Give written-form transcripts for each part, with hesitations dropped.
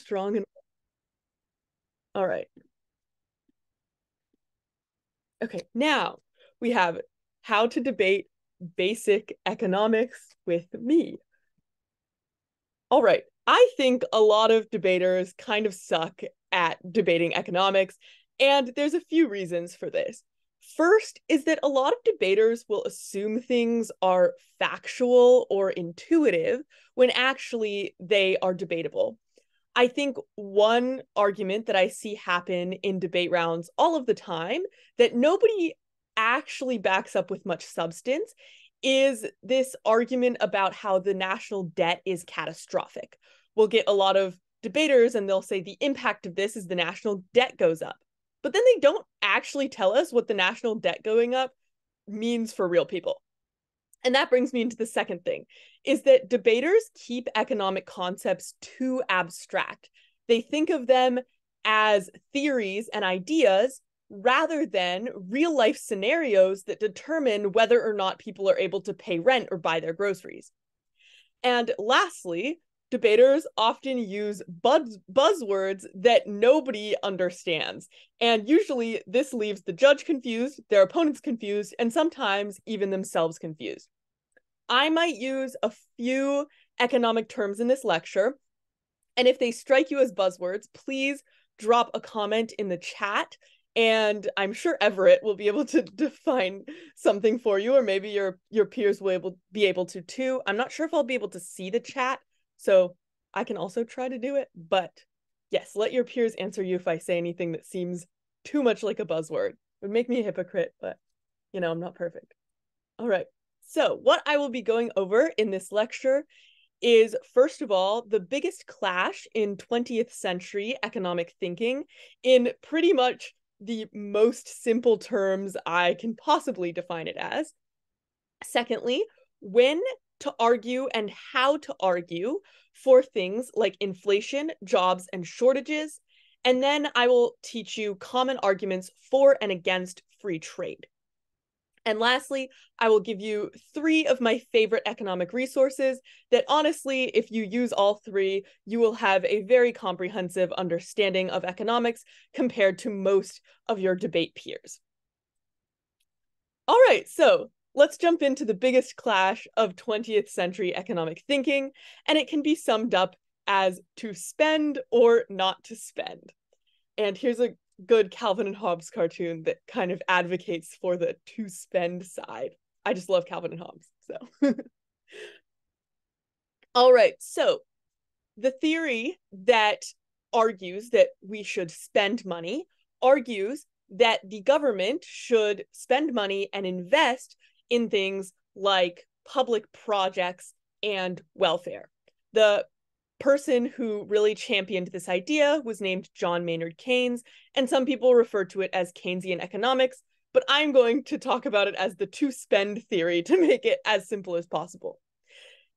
strong and all right. Okay, now we have how to debate basic economics with me. All right, I think a lot of debaters kind of suck at debating economics, and there's a few reasons for this. First is that a lot of debaters will assume things are factual or intuitive when actually they are debatable. I think one argument that I see happen in debate rounds all of the time that nobody actually backs up with much substance is this argument about how the national debt is catastrophic. We'll get a lot of debaters and they'll say the impact of this is the national debt goes up. But then they don't actually tell us what the national debt going up means for real people. And that brings me into the second thing, is that debaters keep economic concepts too abstract. They think of them as theories and ideas rather than real life scenarios that determine whether or not people are able to pay rent or buy their groceries. And lastly, debaters often use buzzwords that nobody understands. And usually this leaves the judge confused, their opponents confused, and sometimes even themselves confused. I might use a few economic terms in this lecture, and if they strike you as buzzwords, please drop a comment in the chat, and I'm sure Everett will be able to define something for you, or maybe your peers will be able to too. I'm not sure if I'll be able to see the chat, so I can also try to do it, but yes, let your peers answer you if I say anything that seems too much like a buzzword. It would make me a hypocrite, but you know, I'm not perfect. All right. So what I will be going over in this lecture is, first of all, the biggest clash in 20th century economic thinking in pretty much the most simple terms I can possibly define it as. Secondly, when to argue and how to argue for things like inflation, jobs, and shortages. And then I will teach you common arguments for and against free trade. And lastly, I will give you 3 of my favorite economic resources that honestly, if you use all 3, you will have a very comprehensive understanding of economics compared to most of your debate peers. All right, so let's jump into the biggest clash of 20th century economic thinking, and it can be summed up as to spend or not to spend. And here's a good Calvin and Hobbes cartoon that kind of advocates for the to spend side. I just love Calvin and Hobbes, so. All right, so the theory that argues that we should spend money argues that the government should spend money and invest in things like public projects and welfare. The person who really championed this idea was named John Maynard Keynes, and some people refer to it as Keynesian economics, but I'm going to talk about it as the to spend theory to make it as simple as possible.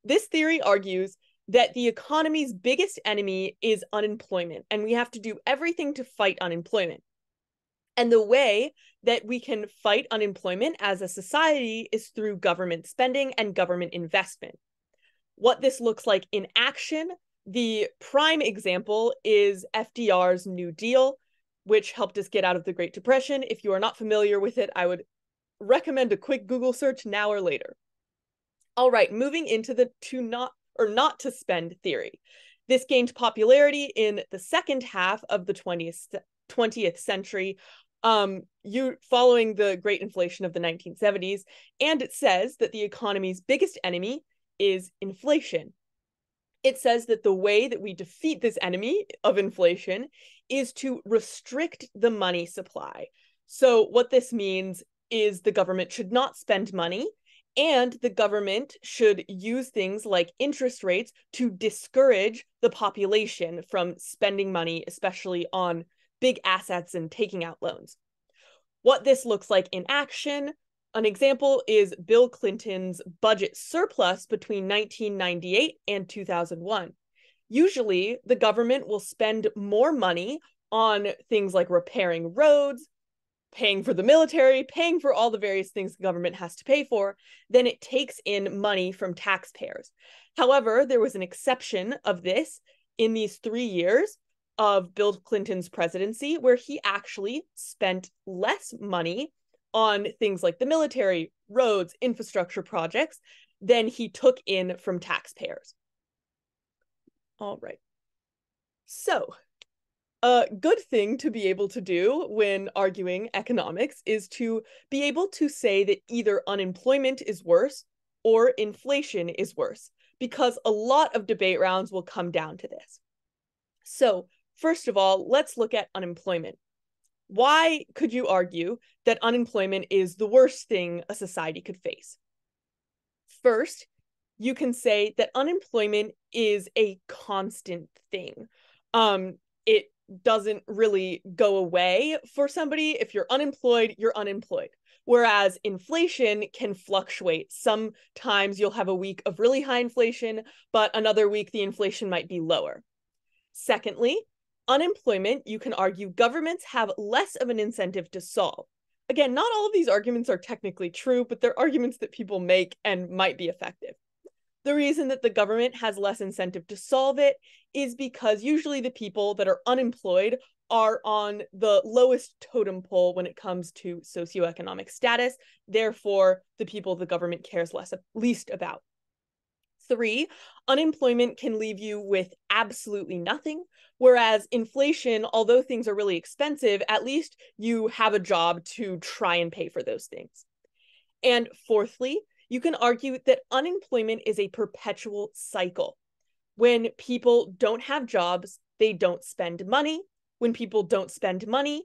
This theory argues that the economy's biggest enemy is unemployment, and we have to do everything to fight unemployment. And the way that we can fight unemployment as a society is through government spending and government investment. What this looks like in action, the prime example is FDR's New Deal, which helped us get out of the Great Depression. If you are not familiar with it, I would recommend a quick Google search now or later. All right, moving into the to not or not to spend theory. This gained popularity in the second half of the 20th century, following the great inflation of the 1970s, and it says that the economy's biggest enemy is inflation. It says that the way that we defeat this enemy of inflation is to restrict the money supply. So what this means is the government should not spend money, and the government should use things like interest rates to discourage the population from spending money, especially on big assets and taking out loans. What this looks like in action, an example is Bill Clinton's budget surplus between 1998 and 2001. Usually, the government will spend more money on things like repairing roads, paying for the military, paying for all the various things the government has to pay for, than it takes in money from taxpayers. However, there was an exception of this in these 3 years of Bill Clinton's presidency, where he actually spent less money on things like the military, roads, infrastructure projects than he took in from taxpayers. All right. So, a good thing to be able to do when arguing economics is to be able to say that either unemployment is worse or inflation is worse, because a lot of debate rounds will come down to this. So, first of all, let's look at unemployment. Why could you argue that unemployment is the worst thing a society could face? First, you can say that unemployment is a constant thing. It doesn't really go away for somebody. If you're unemployed, you're unemployed. Whereas inflation can fluctuate. Sometimes you'll have a week of really high inflation, but another week the inflation might be lower. Secondly, unemployment, you can argue governments have less of an incentive to solve. Again, not all of these arguments are technically true, but they're arguments that people make and might be effective. The reason that the government has less incentive to solve it is because usually the people that are unemployed are on the lowest totem pole when it comes to socioeconomic status. Therefore, the people the government cares least about. 3, unemployment can leave you with absolutely nothing, whereas inflation, although things are really expensive, at least you have a job to try and pay for those things. And fourthly, you can argue that unemployment is a perpetual cycle. When people don't have jobs, they don't spend money. When people don't spend money,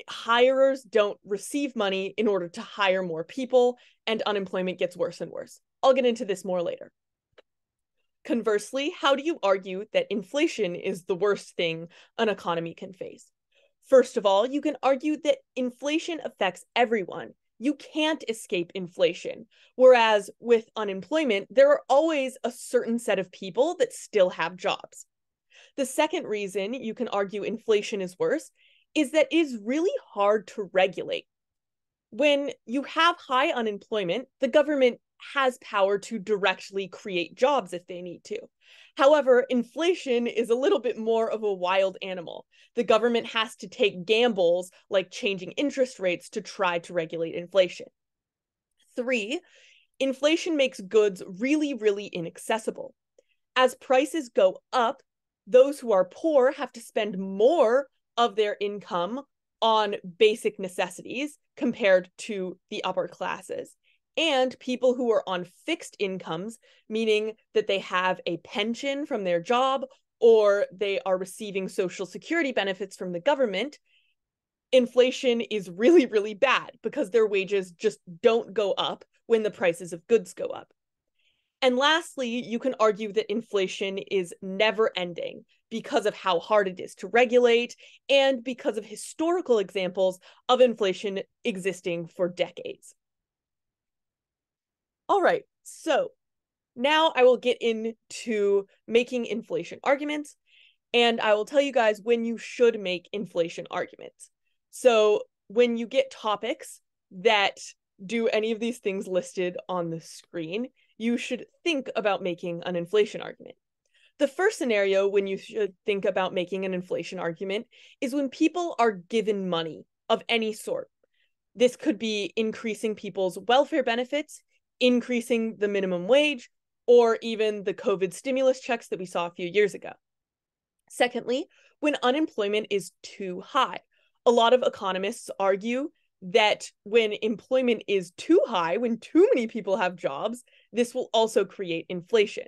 hirers don't receive money in order to hire more people, and unemployment gets worse and worse. I'll get into this more later. Conversely, how do you argue that inflation is the worst thing an economy can face? First of all, you can argue that inflation affects everyone. You can't escape inflation. Whereas with unemployment, there are always a certain set of people that still have jobs. The second reason you can argue inflation is worse is that it is really hard to regulate. When you have high unemployment, the government has power to directly create jobs if they need to. However, inflation is a little bit more of a wild animal. The government has to take gambles like changing interest rates to try to regulate inflation. 3, inflation makes goods really, really inaccessible. As prices go up, those who are poor have to spend more of their income on basic necessities compared to the upper classes. And people who are on fixed incomes, meaning that they have a pension from their job or they are receiving social security benefits from the government, inflation is really, really bad because their wages just don't go up when the prices of goods go up. And lastly, you can argue that inflation is never ending because of how hard it is to regulate and because of historical examples of inflation existing for decades. All right, so now I will get into making inflation arguments, and I will tell you guys when you should make inflation arguments. So when you get topics that do any of these things listed on the screen, you should think about making an inflation argument. The first scenario when you should think about making an inflation argument is when people are given money of any sort. This could be increasing people's welfare benefits, increasing the minimum wage, or even the COVID stimulus checks that we saw a few years ago. Secondly, when unemployment is too high. A lot of economists argue that when employment is too high, when too many people have jobs, this will also create inflation.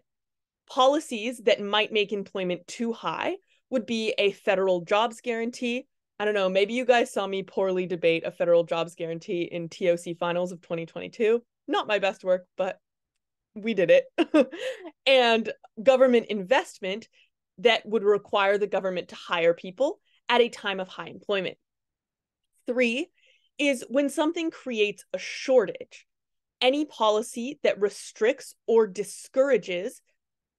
Policies that might make employment too high would be a federal jobs guarantee. I don't know, maybe you guys saw me poorly debate a federal jobs guarantee in TOC finals of 2022. Not my best work, but we did it. And government investment that would require the government to hire people at a time of high employment. 3 is when something creates a shortage. Any policy that restricts or discourages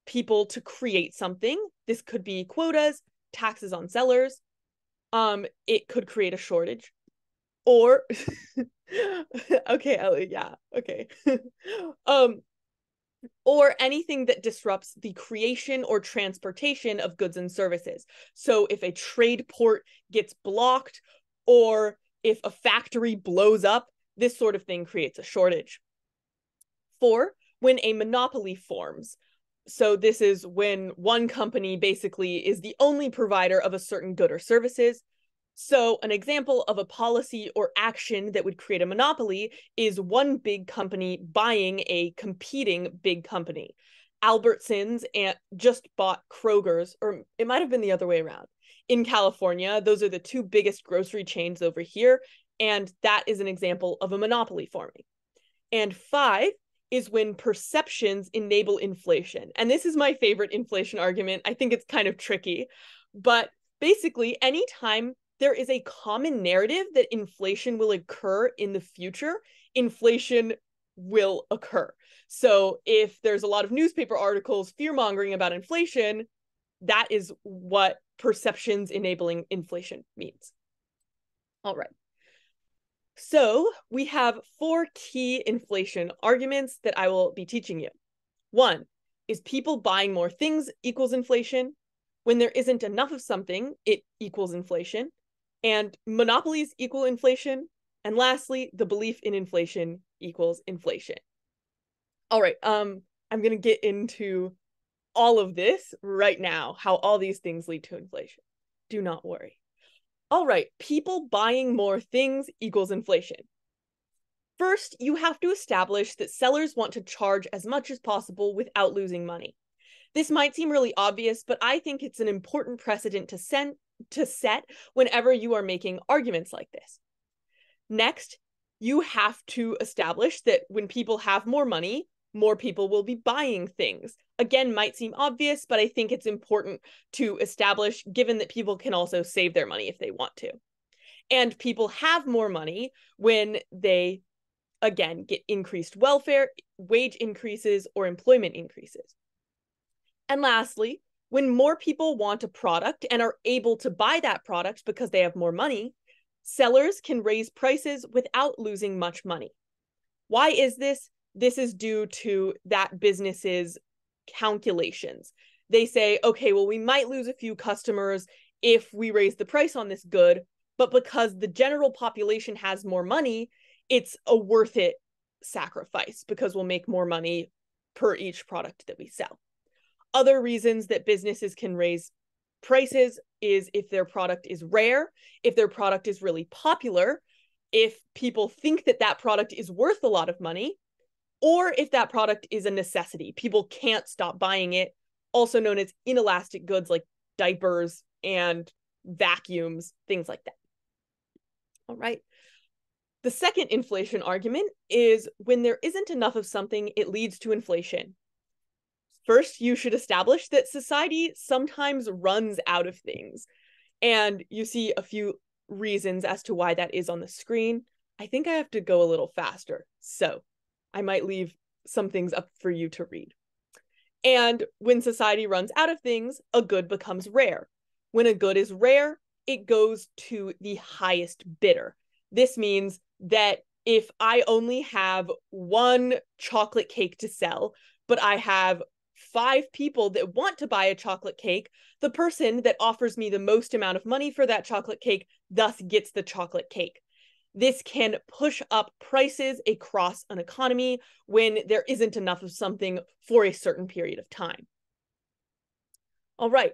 people to create something. This could be quotas, taxes on sellers. It could create a shortage. Or okay, Ellie, yeah, okay. or anything that disrupts the creation or transportation of goods and services. So if a trade port gets blocked, or if a factory blows up, this sort of thing creates a shortage. 4, when a monopoly forms. So this is when one company basically is the only provider of a certain good or services. So an example of a policy or action that would create a monopoly is one big company buying a competing big company. Albertsons just bought Kroger's, or it might have been the other way around. In California, those are the two biggest grocery chains over here, and that is an example of a monopoly forming. And 5 is when perceptions enable inflation. And this is my favorite inflation argument. I think it's kind of tricky, but basically anytime there is a common narrative that inflation will occur in the future, inflation will occur. So if there's a lot of newspaper articles fear-mongering about inflation, that is what perceptions enabling inflation means. All right. So we have 4 key inflation arguments that I will be teaching you. 1 is people buying more things equals inflation. When there isn't enough of something, it equals inflation. And monopolies equal inflation. And lastly, the belief in inflation equals inflation. All right, I'm going to get into all of this right now, how all these things lead to inflation. Do not worry. All right, people buying more things equals inflation. First, you have to establish that sellers want to charge as much as possible without losing money. This might seem really obvious, but I think it's an important precedent to set whenever you are making arguments like this. Next, you have to establish that when people have more money, more people will be buying things. Again, might seem obvious, but I think it's important to establish, given that people can also save their money if they want to. And people have more money when they, again, get increased welfare, wage increases, or employment increases. And lastly, when more people want a product and are able to buy that product because they have more money, sellers can raise prices without losing much money. Why is this? This is due to that business's calculations. They say, okay, well, we might lose a few customers if we raise the price on this good, but because the general population has more money, it's a worth it sacrifice because we'll make more money per each product that we sell. Other reasons that businesses can raise prices is if their product is rare, if their product is really popular, if people think that that product is worth a lot of money, or if that product is a necessity. People can't stop buying it, also known as inelastic goods like diapers and vacuums, things like that. All right. The second inflation argument is when there isn't enough of something, it leads to inflation. First, you should establish that society sometimes runs out of things. And you see a few reasons as to why that is on the screen. I think I have to go a little faster, so I might leave some things up for you to read. And when society runs out of things, a good becomes rare. When a good is rare, it goes to the highest bidder. This means that if I only have one chocolate cake to sell, but I have 5 people that want to buy a chocolate cake, the person that offers me the most amount of money for that chocolate cake thus gets the chocolate cake. This can push up prices across an economy when there isn't enough of something for a certain period of time. All right,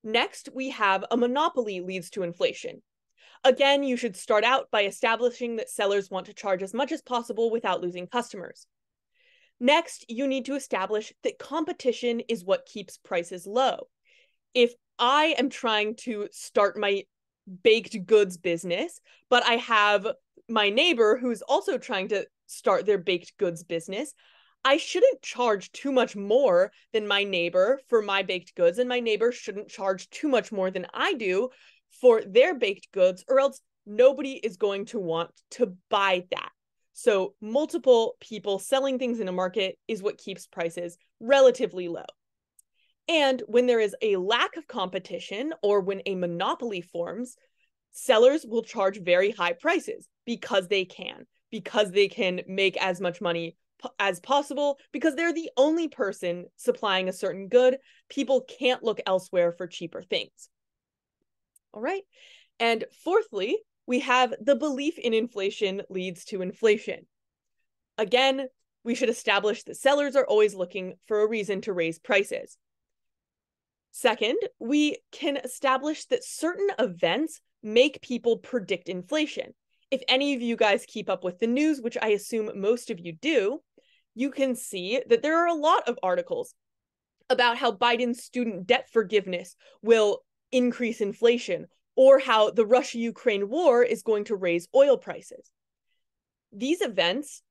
next we have a monopoly leads to inflation. Again, you should start out by establishing that sellers want to charge as much as possible without losing customers. Next, you need to establish that competition is what keeps prices low. If I am trying to start my baked goods business, but I have my neighbor who's also trying to start their baked goods business, I shouldn't charge too much more than my neighbor for my baked goods, and my neighbor shouldn't charge too much more than I do for their baked goods, or else nobody is going to want to buy that. So multiple people selling things in a market is what keeps prices relatively low. And when there is a lack of competition, or when a monopoly forms, sellers will charge very high prices because they can make as much money as possible because they're the only person supplying a certain good. People can't look elsewhere for cheaper things. All right. And fourthly, we have the belief in inflation leads to inflation. Again, we should establish that sellers are always looking for a reason to raise prices. Second, we can establish that certain events make people predict inflation. If any of you guys keep up with the news, which I assume most of you do, you can see that there are a lot of articles about how Biden's student debt forgiveness will increase inflation, or how the Russia-Ukraine war is going to raise oil prices. These events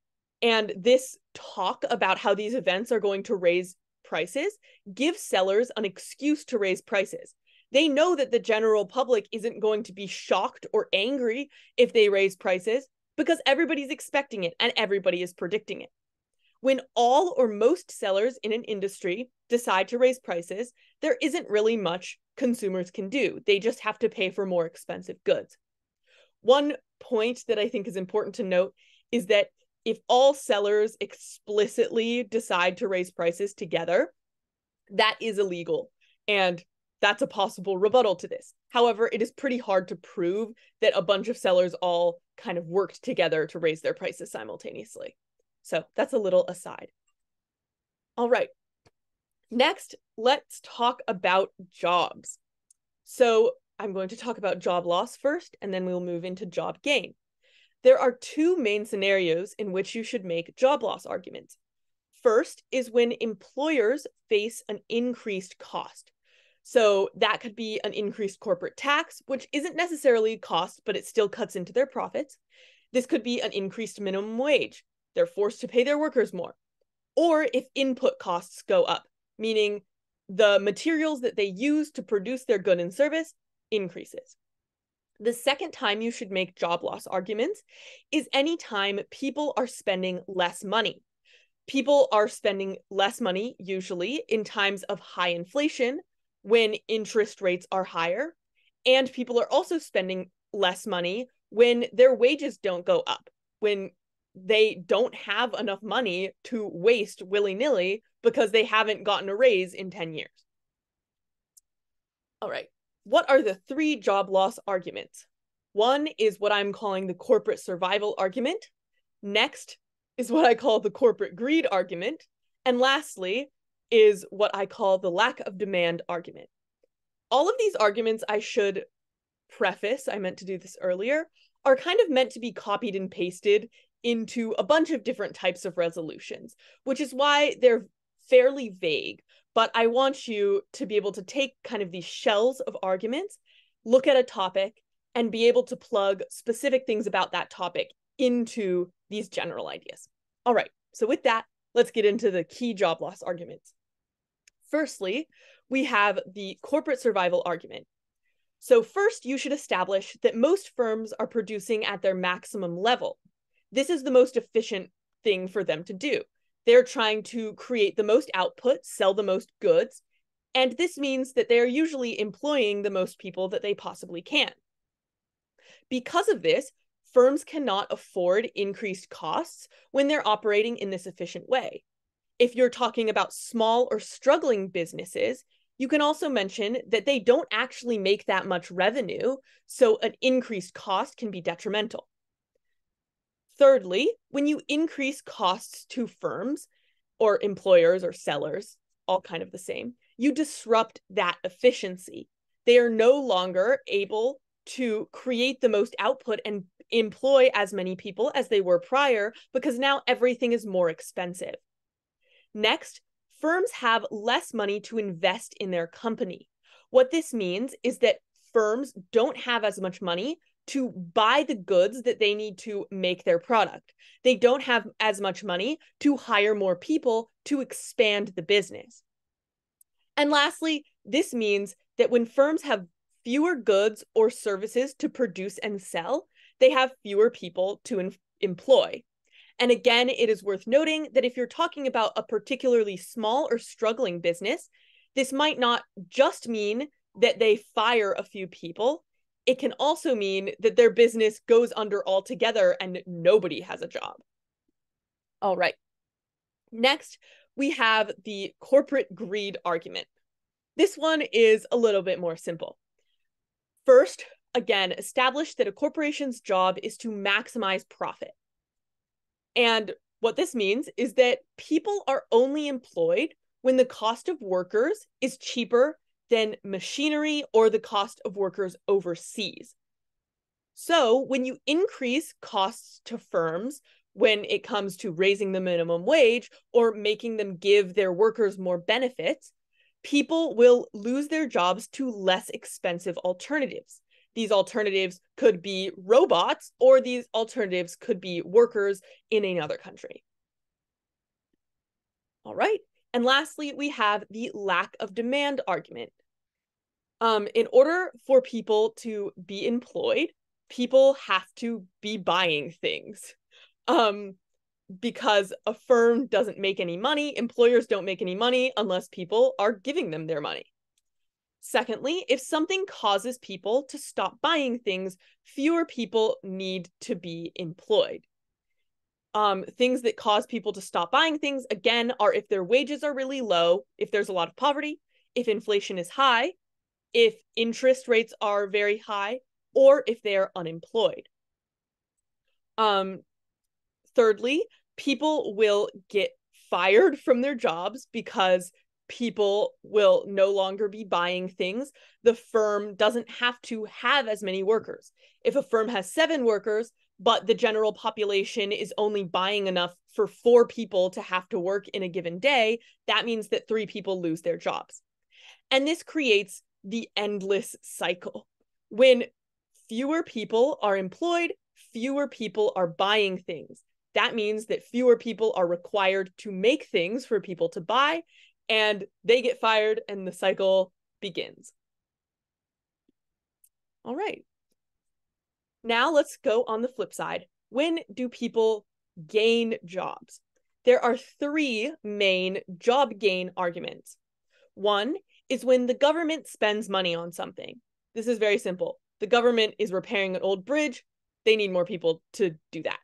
and this talk about how these events are going to raise prices give sellers an excuse to raise prices. They know that the general public isn't going to be shocked or angry if they raise prices because everybody's expecting it and everybody is predicting it. When all or most sellers in an industry decide to raise prices, there isn't really much consumers can do. They just have to pay for more expensive goods. One point that I think is important to note is that if all sellers explicitly decide to raise prices together, that is illegal. And that's a possible rebuttal to this. However, it is pretty hard to prove that a bunch of sellers all kind of worked together to raise their prices simultaneously. So that's a little aside. All right. Next, let's talk about jobs. So I'm going to talk about job loss first, and then we'll move into job gain. There are two main scenarios in which you should make job loss arguments. First is when employers face an increased cost. So that could be an increased corporate tax, which isn't necessarily cost, but it still cuts into their profits. This could be an increased minimum wage. They're forced to pay their workers more. Or if input costs go up, meaning the materials that they use to produce their good and service increases. The second time you should make job loss arguments is anytime people are spending less money. People are spending less money usually in times of high inflation when interest rates are higher, and people are also spending less money when their wages don't go up, when they don't have enough money to waste willy-nilly because they haven't gotten a raise in 10 years. All right, what are the three job loss arguments? One is what I'm calling the corporate survival argument. Next is what I call the corporate greed argument. And lastly is what I call the lack of demand argument. All of these arguments, I should preface, I meant to do this earlier, are kind of meant to be copied and pasted into a bunch of different types of resolutions, which is why they're fairly vague. But I want you to be able to take kind of these shells of arguments, look at a topic, and be able to plug specific things about that topic into these general ideas. All right, so with that, let's get into the key job loss arguments. Firstly, we have the corporate survival argument. So first, you should establish that most firms are producing at their maximum level. This is the most efficient thing for them to do. They're trying to create the most output, sell the most goods, and this means that they are usually employing the most people that they possibly can. Because of this, firms cannot afford increased costs when they're operating in this efficient way. If you're talking about small or struggling businesses, you can also mention that they don't actually make that much revenue, so an increased cost can be detrimental. Thirdly, when you increase costs to firms or employers or sellers, all kind of the same, you disrupt that efficiency. They are no longer able to create the most output and employ as many people as they were prior because now everything is more expensive. Next, firms have less money to invest in their company. What this means is that firms don't have as much money to buy the goods that they need to make their product. They don't have as much money to hire more people to expand the business. And lastly, this means that when firms have fewer goods or services to produce and sell, they have fewer people to employ. And again, it is worth noting that if you're talking about a particularly small or struggling business, this might not just mean that they fire a few people. It can also mean that their business goes under altogether and nobody has a job. All right. Next, we have the corporate greed argument. This one is a little bit more simple. First, again, establish that a corporation's job is to maximize profit. And what this means is that people are only employed when the cost of workers is cheaper than machinery or the cost of workers overseas. So when you increase costs to firms, when it comes to raising the minimum wage or making them give their workers more benefits, people will lose their jobs to less expensive alternatives. These alternatives could be robots, or these alternatives could be workers in another country. All right. And lastly, we have the lack of demand argument. In order for people to be employed, people have to be buying things. Because a firm doesn't make any money, employers don't make any money unless people are giving them their money. Secondly, if something causes people to stop buying things, fewer people need to be employed. Things that cause people to stop buying things, again, are if their wages are really low, if there's a lot of poverty, if inflation is high, if interest rates are very high, or if they are unemployed. Thirdly, people will get fired from their jobs because people will no longer be buying things. The firm doesn't have to have as many workers. If a firm has 7 workers, but the general population is only buying enough for 4 people to have to work in a given day, that means that 3 people lose their jobs. And this creates the endless cycle. When fewer people are employed, fewer people are buying things. That means that fewer people are required to make things for people to buy, and they get fired and the cycle begins. All right. Now let's go on the flip side. When do people gain jobs? There are 3 main job gain arguments. One is when the government spends money on something. This is very simple. The government is repairing an old bridge. They need more people to do that.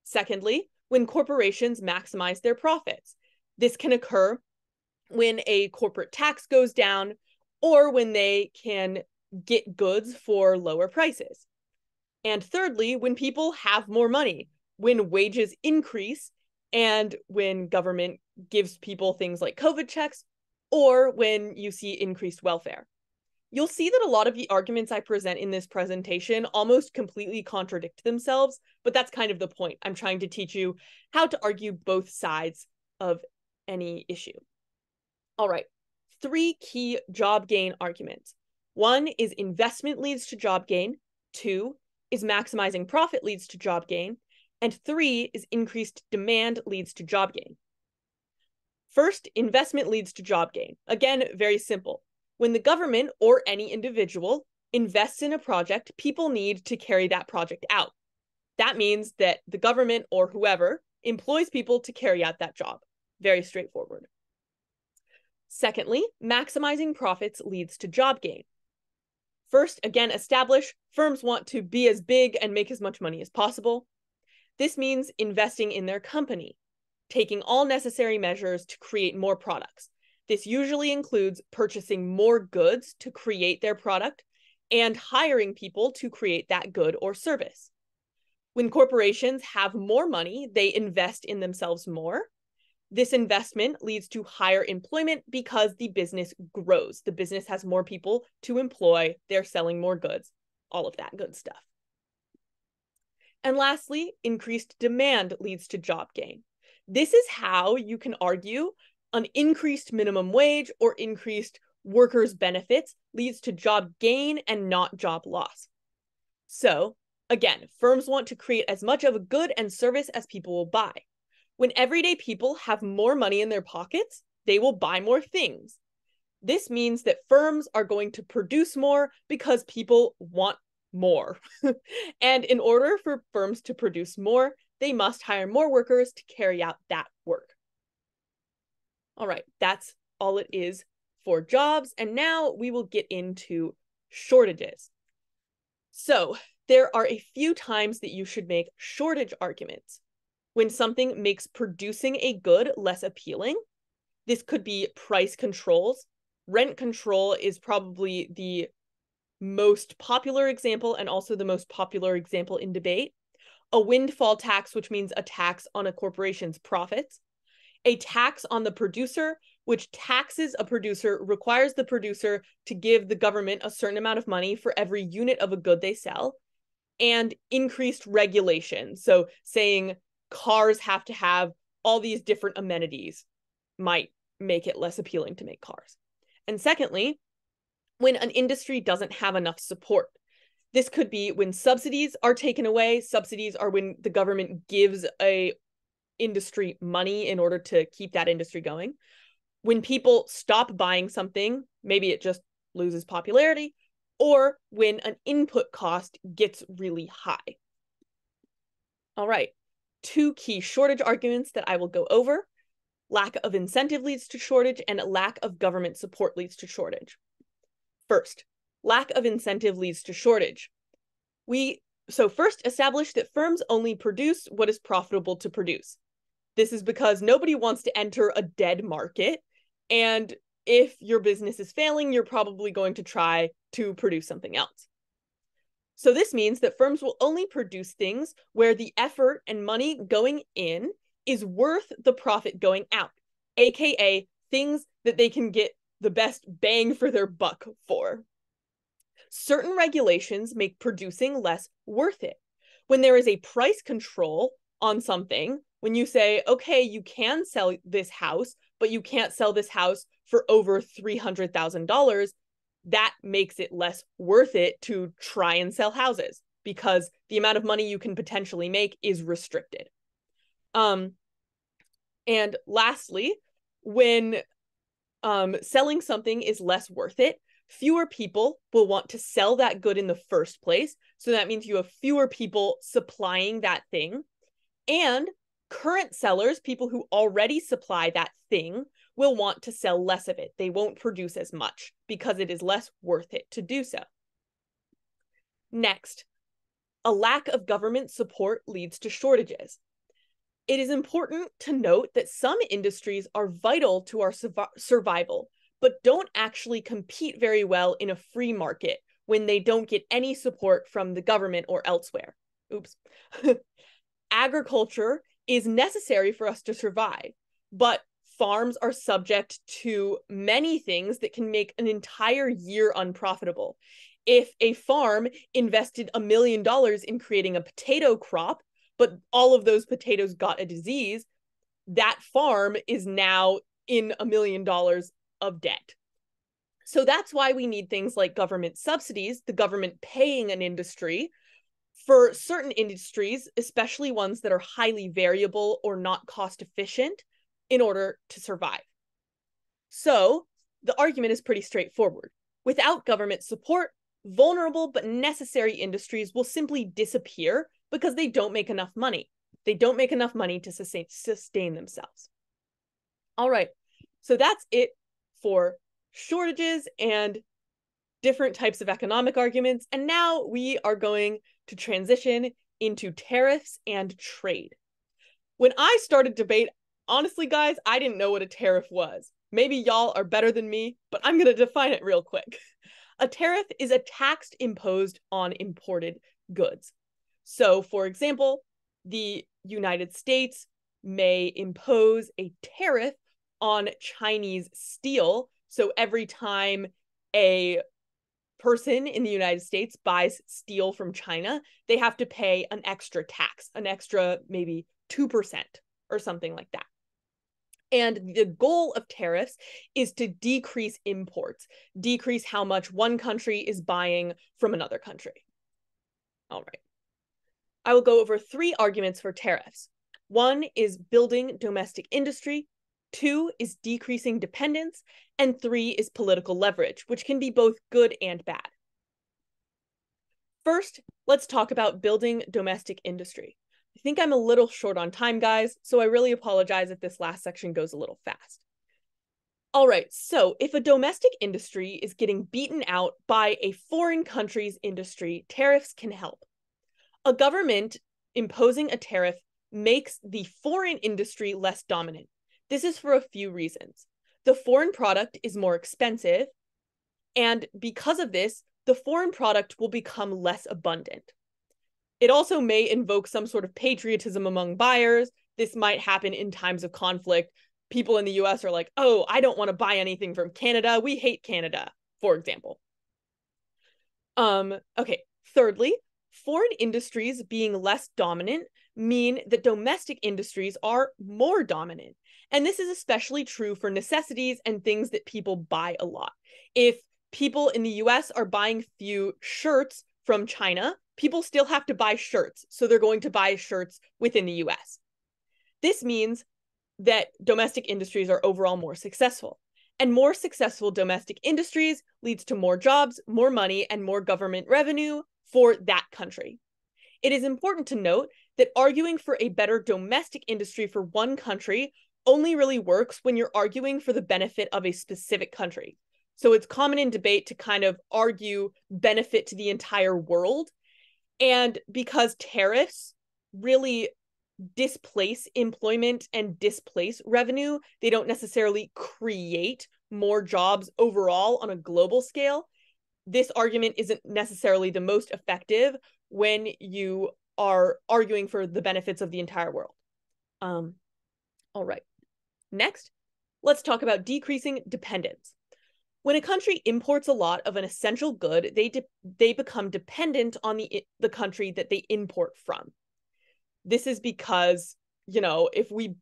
Secondly, when corporations maximize their profits. This can occur when a corporate tax goes down or when they can get goods for lower prices. And thirdly, when people have more money, when wages increase and when government gives people things like COVID checks, or when you see increased welfare. You'll see that a lot of the arguments I present in this presentation almost completely contradict themselves, but that's kind of the point. I'm trying to teach you how to argue both sides of any issue. All right, 3 key job gain arguments. 1 is investment leads to job gain. 2 is maximizing profit leads to job gain. And 3 is increased demand leads to job gain. First, investment leads to job gain. Again, very simple. When the government or any individual invests in a project, people need to carry that project out. That means that the government or whoever employs people to carry out that job. Very straightforward. Secondly, maximizing profits leads to job gain. First, again, establish firms want to be as big and make as much money as possible. This means investing in their company, taking all necessary measures to create more products. This usually includes purchasing more goods to create their product and hiring people to create that good or service. When corporations have more money, they invest in themselves more. This investment leads to higher employment because the business grows. The business has more people to employ, they're selling more goods, all of that good stuff. And lastly, increased demand leads to job gain. This is how you can argue an increased minimum wage or increased workers' benefits leads to job gain and not job loss. So, again, firms want to create as much of a good and service as people will buy. When everyday people have more money in their pockets, they will buy more things. This means that firms are going to produce more because people want more. And in order for firms to produce more, they must hire more workers to carry out that work. All right, that's all it is for jobs. And now we will get into shortages. So there are a few times that you should make shortage arguments. when something makes producing a good less appealing. This could be price controls. Rent control is probably the most popular example and also the most popular example in debate. A windfall tax, which means a tax on a corporation's profits. A tax on the producer, which taxes a producer, requires the producer to give the government a certain amount of money for every unit of a good they sell. And increased regulation. So saying cars have to have all these different amenities might make it less appealing to make cars. And secondly, when an industry doesn't have enough support. This could be when subsidies are taken away. Subsidies are when the government gives a industry money in order to keep that industry going. When people stop buying something, maybe it just loses popularity, or when an input cost gets really high. All right, 2 key shortage arguments that I will go over. Lack of incentive leads to shortage, and lack of government support leads to shortage. First, lack of incentive leads to shortage. So first, establish that firms only produce what is profitable to produce. This is because nobody wants to enter a dead market, and if your business is failing, you're probably going to try to produce something else. So this means that firms will only produce things where the effort and money going in is worth the profit going out, aka things that they can get the best bang for their buck for. Certain regulations make producing less worth it. When there is a price control on something, when you say, okay, you can sell this house, but you can't sell this house for over $300,000, that makes it less worth it to try and sell houses because the amount of money you can potentially make is restricted. And lastly, when selling something is less worth it, fewer people will want to sell that good in the first place. So that means you have fewer people supplying that thing. And current sellers, people who already supply that thing, will want to sell less of it. They won't produce as much because it is less worth it to do so. Next, a lack of government support leads to shortages. It is important to note that some industries are vital to our survival, but don't actually compete very well in a free market when they don't get any support from the government or elsewhere. Oops. Agriculture is necessary for us to survive, but farms are subject to many things that can make an entire year unprofitable. If a farm invested $1 million in creating a potato crop, but all of those potatoes got a disease, that farm is now in $1 million of debt. So that's why we need things like government subsidies, the government paying an industry for certain industries, especially ones that are highly variable or not cost efficient, in order to survive. So the argument is pretty straightforward. Without government support, vulnerable but necessary industries will simply disappear because they don't make enough money. They don't make enough money to sustain themselves. All right, so that's it for shortages and different types of economic arguments. And now we are going to transition into tariffs and trade. When I started debate, honestly, guys, I didn't know what a tariff was. Maybe y'all are better than me, but I'm going to define it real quick. A tariff is a tax imposed on imported goods. So, for example, the United States may impose a tariff on Chinese steel. So every time a person in the United States buys steel from China, they have to pay an extra tax, an extra maybe 2% or something like that. And the goal of tariffs is to decrease imports, decrease how much one country is buying from another country. All right. I will go over 3 arguments for tariffs. 1 is building domestic industry, 2 is decreasing dependence, and 3 is political leverage, which can be both good and bad. First, let's talk about building domestic industry. I think I'm a little short on time, guys, so I really apologize if this last section goes a little fast. All right, so if a domestic industry is getting beaten out by a foreign country's industry, tariffs can help. A government imposing a tariff makes the foreign industry less dominant. This is for a few reasons. The foreign product is more expensive, and because of this, the foreign product will become less abundant. It also may invoke some sort of patriotism among buyers. This might happen in times of conflict. People in the US are like, oh, I don't want to buy anything from Canada. We hate Canada, for example. Okay, thirdly, foreign industries being less dominant mean that domestic industries are more dominant. And this is especially true for necessities and things that people buy a lot. If people in the US are buying few shirts from China, people still have to buy shirts. So they're going to buy shirts within the US. This means that domestic industries are overall more successful. And more successful domestic industries leads to more jobs, more money, and more government revenue for that country. It is important to note that arguing for a better domestic industry for one country only really works when you're arguing for the benefit of a specific country. So it's common in debate to kind of argue benefit to the entire world. And because tariffs really displace employment and displace revenue, they don't necessarily create more jobs overall on a global scale. This argument isn't necessarily the most effective when you are arguing for the benefits of the entire world. All right. Next, let's talk about decreasing dependence. When a country imports a lot of an essential good, they become dependent on the country that they import from. This is because, if we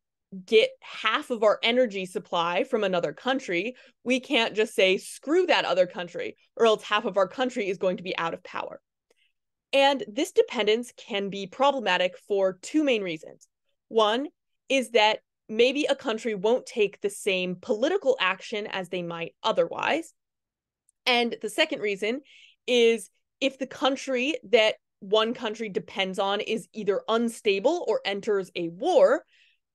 get half of our energy supply from another country, we can't just say, screw that other country, or else half of our country is going to be out of power. And this dependence can be problematic for two main reasons. One is that maybe a country won't take the same political action as they might otherwise. And the second reason is if the country that one country depends on is either unstable or enters a war,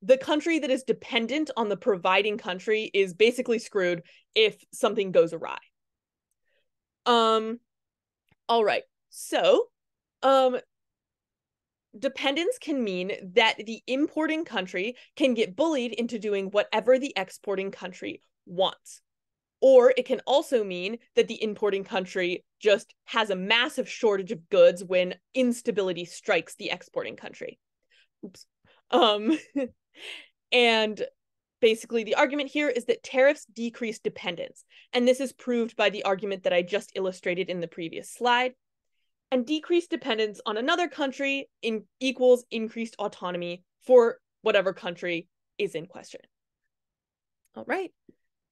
the country that is dependent on the providing country is basically screwed if something goes awry. All right. So, dependence can mean that the importing country can get bullied into doing whatever the exporting country wants. Or it can also mean that the importing country just has a massive shortage of goods when instability strikes the exporting country. Oops. And basically the argument here is that tariffs decrease dependence. And this is proved by the argument that I just illustrated in the previous slide. And decreased dependence on another country equals increased autonomy for whatever country is in question. All right.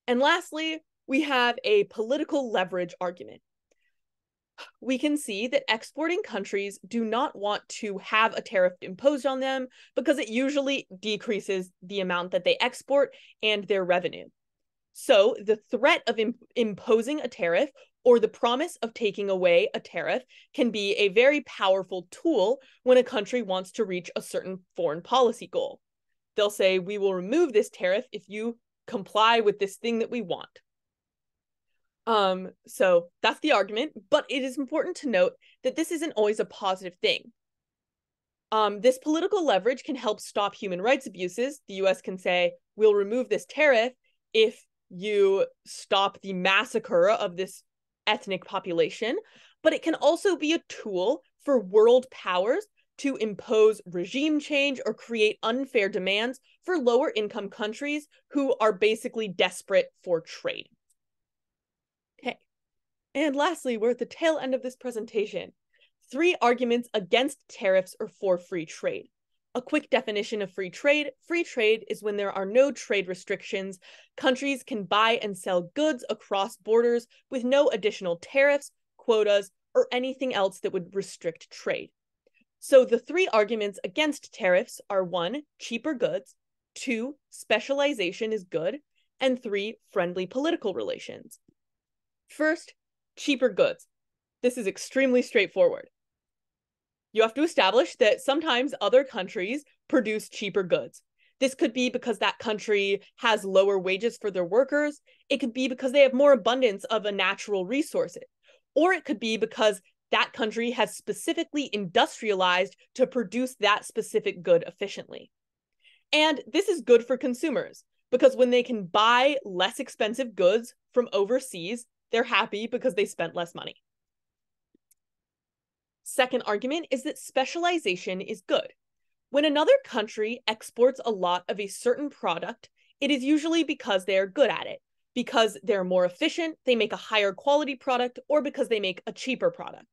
And lastly, we have a political leverage argument. We can see that exporting countries do not want to have a tariff imposed on them because it usually decreases the amount that they export and their revenue. So the threat of imposing a tariff or the promise of taking away a tariff can be a very powerful tool when a country wants to reach a certain foreign policy goal. They'll say, we will remove this tariff if you comply with this thing that we want. So that's the argument, but it is important to note that this isn't always a positive thing. This political leverage can help stop human rights abuses. The US can say, we'll remove this tariff if you stop the massacre of this ethnic population, but it can also be a tool for world powers to impose regime change or create unfair demands for lower income countries who are basically desperate for trade. Okay, and lastly, we're at the tail end of this presentation. 3 arguments against tariffs or for free trade. A quick definition of free trade. Free trade is when there are no trade restrictions. Countries can buy and sell goods across borders with no additional tariffs, quotas, or anything else that would restrict trade. So the 3 arguments against tariffs are 1, cheaper goods, 2, specialization is good, and 3, friendly political relations. First, cheaper goods. This is extremely straightforward. You have to establish that sometimes other countries produce cheaper goods. This could be because that country has lower wages for their workers. It could be because they have more abundance of a natural resource. Or it could be because that country has specifically industrialized to produce that specific good efficiently. And this is good for consumers because when they can buy less expensive goods from overseas, they're happy because they spent less money. Second argument is that specialization is good. When another country exports a lot of a certain product, it is usually because they are good at it, because they're more efficient, they make a higher quality product, or because they make a cheaper product.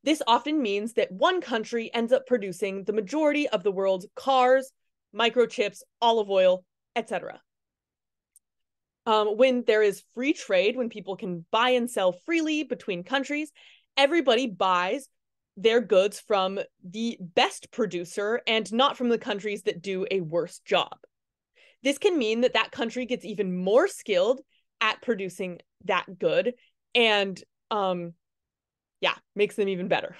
This often means that one country ends up producing the majority of the world's cars, microchips, olive oil, etc. When there is free trade, when people can buy and sell freely between countries, everybody buys their goods from the best producer and not from the countries that do a worse job. This can mean that that country gets even more skilled at producing that good and makes them even better.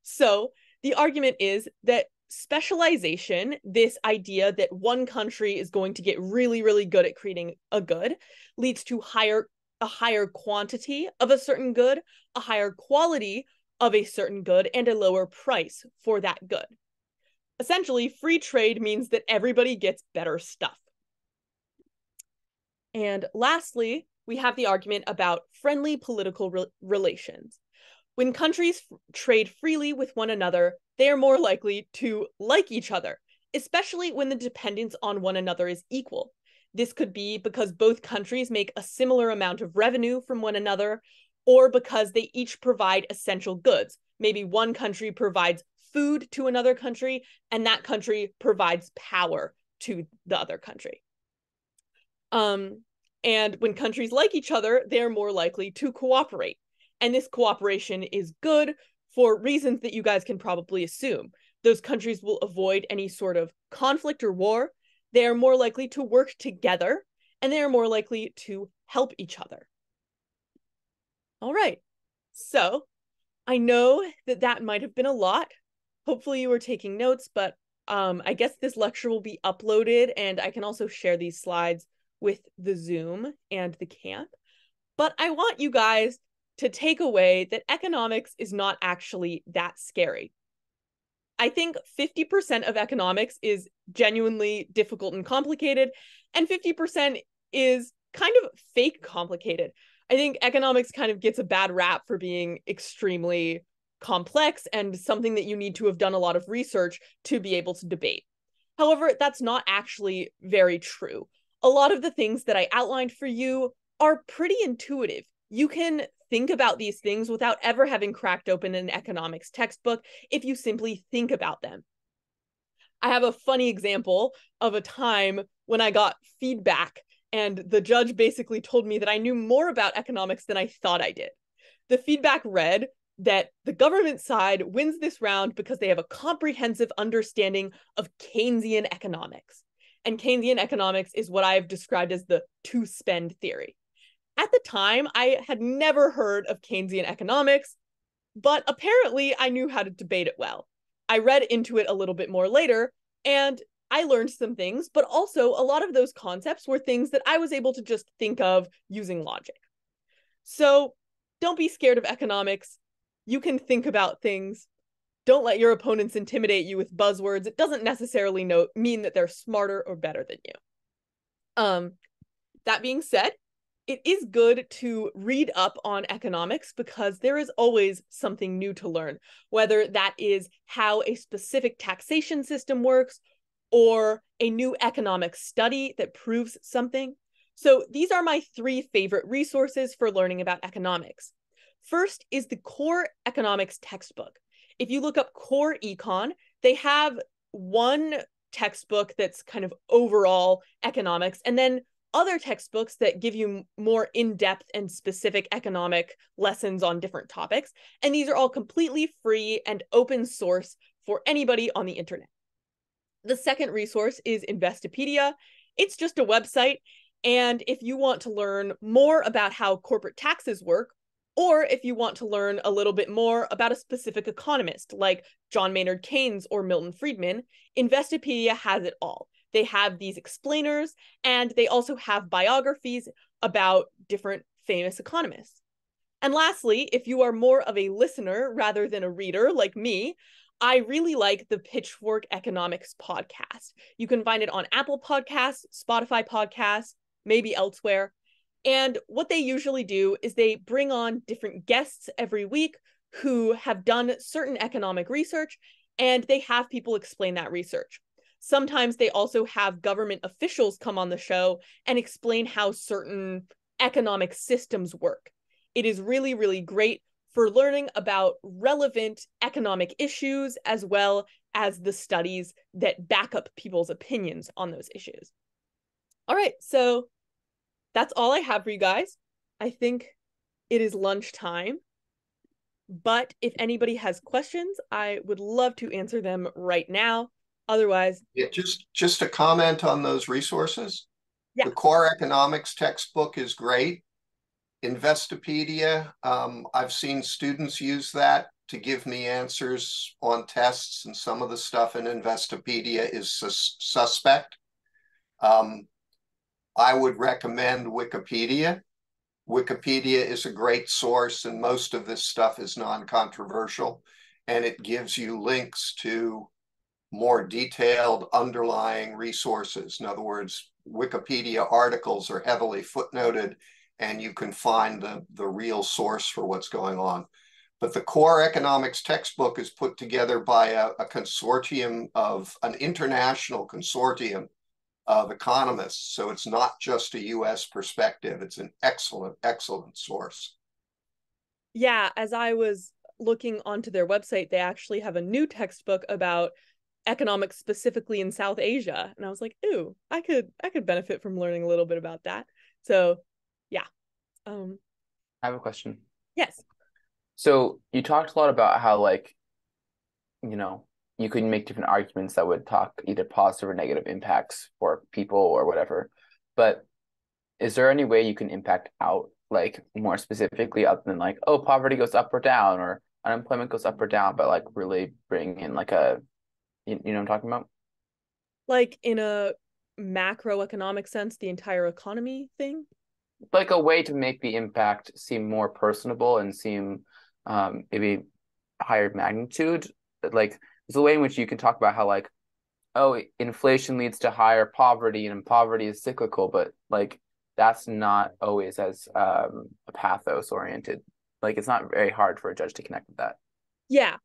So the argument is that specialization, this idea that one country is going to get really, really good at creating a good, leads to a higher quantity of a certain good, a higher quality of a certain good, and a lower price for that good. Essentially, free trade means that everybody gets better stuff. And lastly, we have the argument about friendly political relations. When countries trade freely with one another, they are more likely to like each other, especially when the dependence on one another is equal. This could be because both countries make a similar amount of revenue from one another, or because they each provide essential goods. Maybe one country provides food to another country, and that country provides power to the other country. And when countries like each other, they're more likely to cooperate. And this cooperation is good for reasons that you guys can probably assume. Those countries will avoid any sort of conflict or war. They are more likely to work together, and they are more likely to help each other. All right, so I know that that might have been a lot. Hopefully you were taking notes, but I guess this lecture will be uploaded, and I can also share these slides with the Zoom and the camp. But I want you guys to take away that economics is not actually that scary. I think 50% of economics is genuinely difficult and complicated, and 50% is kind of fake complicated. I think economics kind of gets a bad rap for being extremely complex and something that you need to have done a lot of research to be able to debate. However, that's not actually very true. A lot of the things that I outlined for you are pretty intuitive. You can think about these things without ever having cracked open an economics textbook if you simply think about them. I have a funny example of a time when I got feedback and the judge basically told me that I knew more about economics than I thought I did. The feedback read that the government side wins this round because they have a comprehensive understanding of Keynesian economics. And Keynesian economics is what I've described as the to-spend theory. At the time, I had never heard of Keynesian economics, but apparently I knew how to debate it well. I read into it a little bit more later, and I learned some things, but also a lot of those concepts were things that I was able to just think of using logic. So don't be scared of economics. You can think about things. Don't let your opponents intimidate you with buzzwords. It doesn't necessarily mean that they're smarter or better than you. That being said, it is good to read up on economics because there is always something new to learn, whether that is how a specific taxation system works or a new economic study that proves something. So these are my 3 favorite resources for learning about economics. First is the core economics textbook. If you look up core econ, they have one textbook that's kind of overall economics, and then other textbooks that give you more in-depth and specific economic lessons on different topics. And these are all completely free and open source for anybody on the internet. The second resource is Investopedia. It's just a website. And if you want to learn more about how corporate taxes work, or if you want to learn a little bit more about a specific economist like John Maynard Keynes or Milton Friedman, Investopedia has it all. They have these explainers, and they also have biographies about different famous economists. And lastly, if you are more of a listener rather than a reader like me, I really like the Pitchfork Economics podcast. You can find it on Apple Podcasts, Spotify Podcasts, maybe elsewhere. And what they usually do is they bring on different guests every week who have done certain economic research, and they have people explain that research. Sometimes they also have government officials come on the show and explain how certain economic systems work. It is really, really great for learning about relevant economic issues as well as the studies that back up people's opinions on those issues. All right, so that's all I have for you guys. I think it is lunchtime, but if anybody has questions, I would love to answer them right now. Otherwise, Yeah, just a comment on those resources. yeah. The core economics textbook is great. Investopedia, I've seen students use that to give me answers on tests, and some of the stuff in Investopedia is suspect. I would recommend Wikipedia. Wikipedia is a great source, and most of this stuff is non-controversial, and it gives you links to more detailed underlying resources. In other words, Wikipedia articles are heavily footnoted, and you can find the real source for what's going on. But the core economics textbook is put together by a consortium of an international consortium of economists. So it's not just a US perspective. It's an excellent, excellent source. Yeah, as I was looking onto their website, they actually have a new textbook about economics specifically in South Asia. And I was like, ooh, I could benefit from learning a little bit about that. So yeah. I have a question. Yes. So you talked a lot about how, like, you know, you could make different arguments that would talk either positive or negative impacts for people or whatever. But is there any way you can impact out, like, more specifically, other than like, oh, poverty goes up or down, or unemployment goes up or down, but like really bring in like you know what I'm talking about? Like in a macroeconomic sense, the entire economy thing. Like a way to make the impact seem more personable and seem maybe higher magnitude. Like there's a way in which you can talk about how, like, oh, inflation leads to higher poverty and poverty is cyclical, but like that's not always as pathos oriented. Like it's not very hard for a judge to connect with that. Yeah.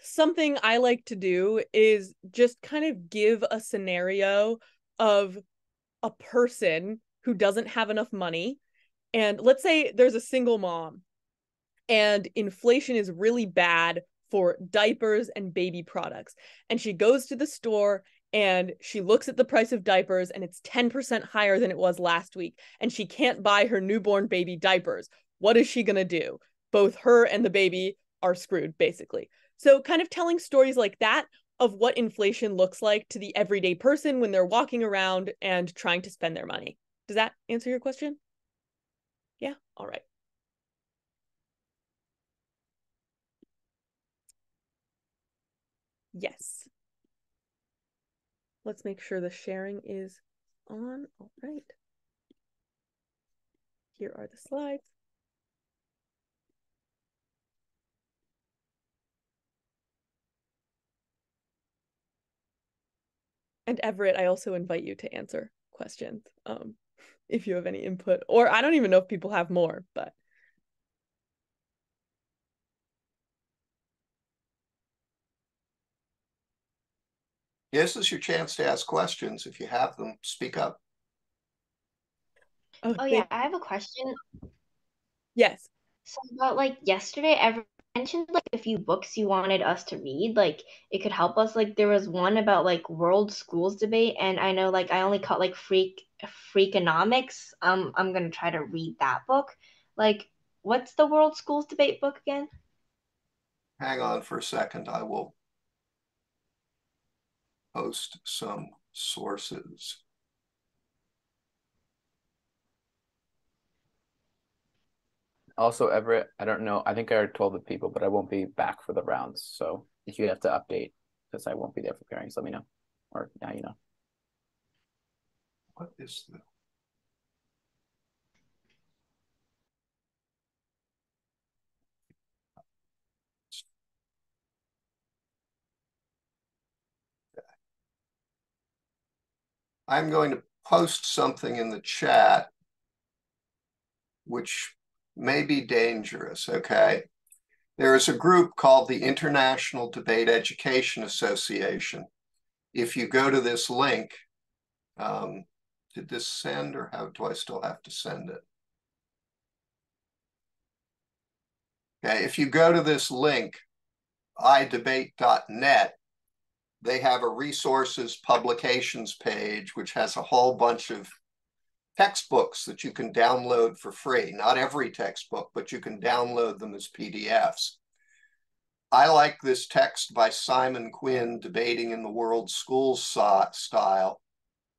Something I like to do is just kind of give a scenario of a person who doesn't have enough money. And let's say there's a single mom and inflation is really bad for diapers and baby products. And she goes to the store and she looks at the price of diapers and it's 10% higher than it was last week. And she can't buy her newborn baby diapers. What is she going to do? Both her and the baby are screwed, basically. So, kind of telling stories like that of what inflation looks like to the everyday person when they're walking around and trying to spend their money. Does that answer your question? Yeah. All right. Yes. Let's make sure the sharing is on. All right. Here are the slides. And Everett, I also invite you to answer questions if you have any input. Or I don't even know if people have more, but. This is your chance to ask questions. If you have them, speak up. Oh, Yeah, I have a question. Yes. So about like yesterday, everyone mentioned like a few books you wanted us to read. Like it could help us. Like there was one about like world schools debate, and I know like I only caught like Freakonomics. I'm gonna try to read that book. Like, what's the world schools debate book again? Hang on for a second. I will post some sources. Also, Everett, I don't know. I think I already told the people, but I won't be back for the rounds. So if you have to update, because I won't be there for pairings, let me know. Or now you know. What is the I'm going to post something in the chat, which may be dangerous, okay? There is a group called the International Debate Education Association. If you go to this link, did this send, or how do I still have to send it? Okay, if you go to this link, idebate.net, they have a resources publications page, which has a whole bunch of textbooks that you can download for free. Not every textbook, but you can download them as PDFs. I like this text by Simon Quinn, Debating in the World Schools Style.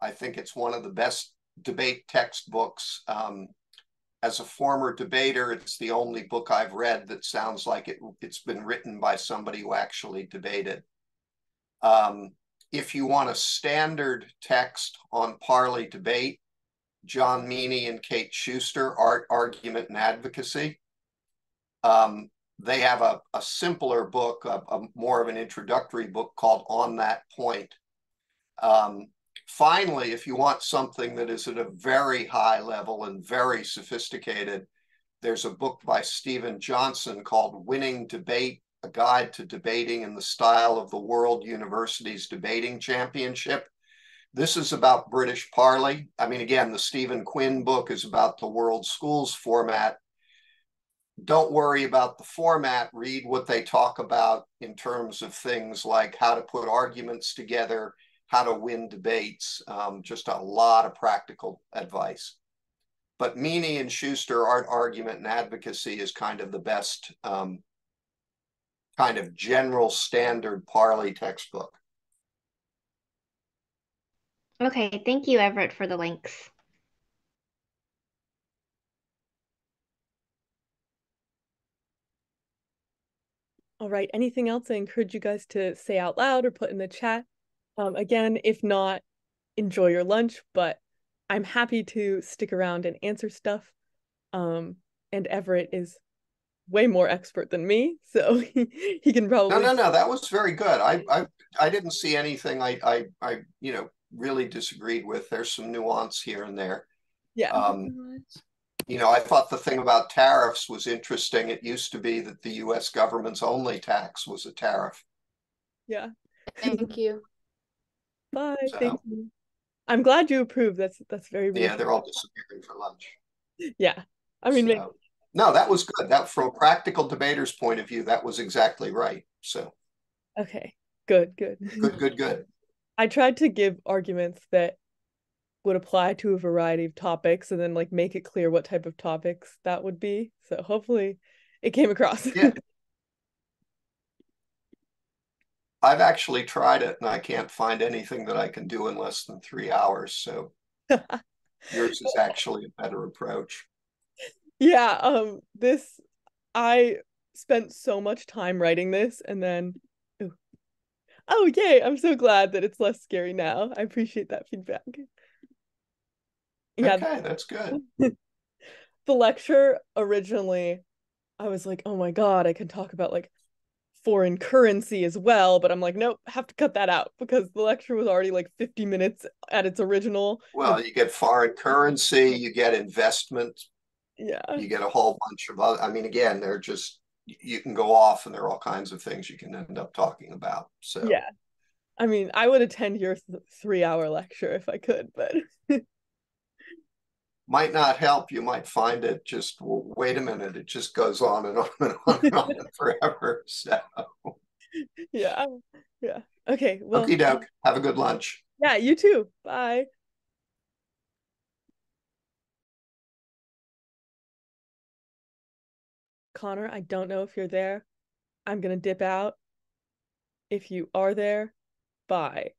I think it's one of the best debate textbooks. As a former debater, it's the only book I've read that sounds like it's been written by somebody who actually debated. If you want a standard text on parley debate, John Meany and Kate Schuster, Art, Argument, and Advocacy. They have a simpler book, a more of an introductory book called On That Point. Finally, if you want something that is at a very high level and very sophisticated, there's a book by Stephen Johnson called Winning Debate, A Guide to Debating in the Style of the World University's Debating Championship. This is about British parley. I mean, again, the Stephen Quinn book is about the world schools format. Don't worry about the format. Read what they talk about in terms of things like how to put arguments together, how to win debates, just a lot of practical advice. But Meany and Schuster, Art, Argument, and Advocacy is kind of the best kind of general standard parley textbook. Okay, thank you, Everett, for the links. All right, anything else I encourage you guys to say out loud or put in the chat? Again, if not, enjoy your lunch, but I'm happy to stick around and answer stuff. And Everett is way more expert than me, so he can probably. No, that was very good. I didn't see anything I really disagreed with. There's some nuance here and there. Yeah. I thought the thing about tariffs was interesting. It used to be that the US government's only tax was a tariff. Yeah. Thank you. Bye. Thank you. I'm glad you approve. That's very reassuring. Yeah, they're all disappearing for lunch. Yeah. I mean, no, that was good. That from a practical debater's point of view, that was exactly right. So okay. Good. Good. I tried to give arguments that would apply to a variety of topics and then like make it clear what type of topics that would be. So hopefully it came across. Yeah. I've actually tried it and I can't find anything that I can do in less than 3 hours. So yours is actually a better approach. Yeah, I spent so much time writing this and then oh yay, I'm so glad that it's less scary now. I appreciate that feedback. Yeah. Okay, that's good. The lecture originally, I was like, oh my God, I can talk about like foreign currency as well, but I'm like, nope, have to cut that out because the lecture was already like 50 minutes at its original. Well, you get foreign currency, you get investment. Yeah. You get a whole bunch of other, I mean, again, they're just, you can go off and there are all kinds of things you can end up talking about. So yeah. I mean, I would attend your 3-hour lecture if I could, but might not help. You might find it just, well, wait a minute, it just goes on and on and on and on forever. So yeah. Okay. Well, okie doke. Have a good lunch. Yeah, you too. Bye. Connor, I don't know if you're there. I'm gonna dip out. If you are there, bye.